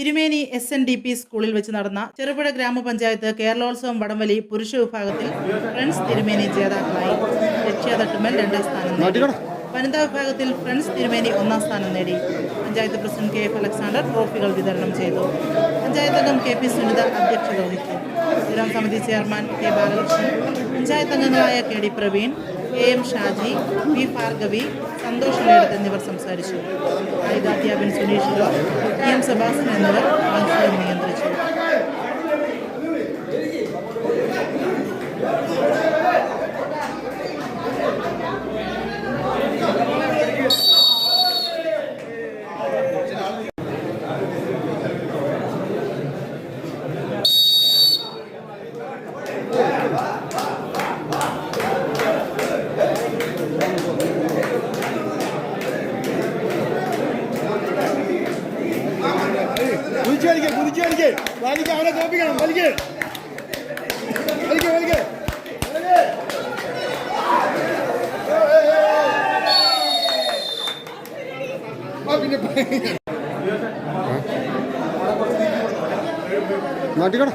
തിരുമേനി SNDP സ്കൂളിൽ വെച്ച് നടന്ന ചെറുപുഴ ഗ്രാമപഞ്ചായത്ത് കേരളോത്സവം വടംവലി പുരുഷ വിഭാഗത്തിൽ ഫ്രണ്ട്സ് തിരുമേനി ജേതാക്കളായി. ലക്ഷ്യ തട്ടുമൽ 2ാം സ്ഥാനം നേടി. വനിതാ വിഭാഗത്തിൽ ഫ്രണ്ട്സ് തിരുമേനി 1ാം സ്ഥാനം നേടി. പഞ്ചായത്ത് പ്രസിഡന്റ് KF അലക്സാണ്ടർ ട്രോഫികൾ വിതരണം ചെയ്തു. പഞ്ചായത്ത് അംഗം KP സുനിത അധ്യക്ഷത വഹിച്ചു. സ്ഥിരം സമിതി ചെയർമാൻ K ബാലകൃഷ്ണൻ, പഞ്ചായത്ത് അംഗങ്ങളായ KD Praveen, AM Shaji, V Bhargavi, Santhosh ലേടത്ത് എന്നിവർ സംസാരിച്ചു. കായികാധ്യാപകൻ സുനീഷ് ഗോർ, PM സെബാസ്റ്റ്യൻ എന്നിവർ മത്സരം നിയന്ത്രിച്ചു. കുതിച്ചടിക്കേ വലിക്ക് അവനെ തോപ്പിക്കണം. വലിക്ക് പിന്നെ നാട്ടിക്കട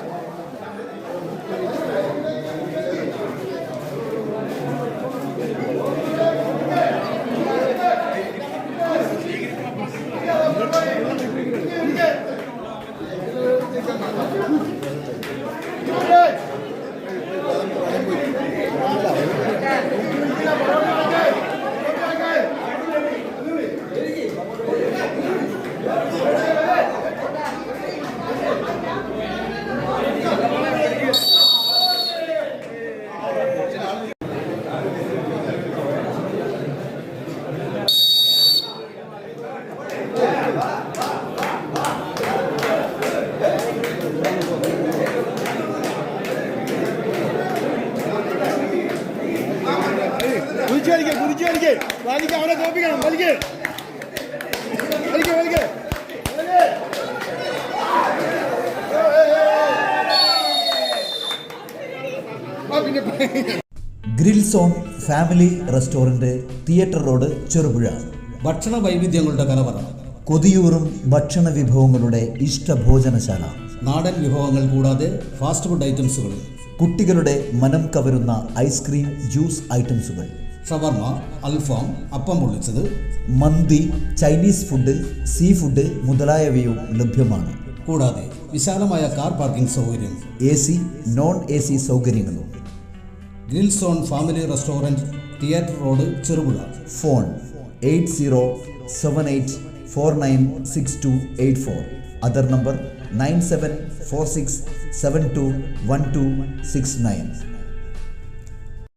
കുതിച്ചടിക്കേ വലിക്ക് അവനെ തോപ്പിക്കണം. വലിക്ക് പിന്നെ grill zone family restaurant, theatre road, Cherupuzha. ഭക്ഷണ വൈവിധ്യങ്ങളുടെ കലവറ, കൊതിയൂറും ഭക്ഷണ വിഭവങ്ങളുടെ ഇഷ്ടഭോജനശാല. നാടൻ വിഭവങ്ങൾ കൂടാതെ ഫാസ്റ്റ് ഫുഡ് ഐറ്റംസുകൾ, കുട്ടികളുടെ മനം കവരുന്ന ഐസ്ക്രീം, ജ്യൂസ് ഐറ്റംസുകൾ, ഷവർമ, അൽഫാം, അപ്പം പൊള്ളിച്ചത്, മന്തി, ചൈനീസ് ഫുഡ്, സീ ഫുഡ് മുതലായവയും ലഭ്യമാണ്. കൂടാതെ വിശാലമായ കാർ പാർക്കിംഗ് സൗകര്യം, AC, നോൺ AC സൗകര്യങ്ങളും. Grill zone family restaurant, theatre road, Cherupuzha. Phone 8070496284. Other number 9746721269.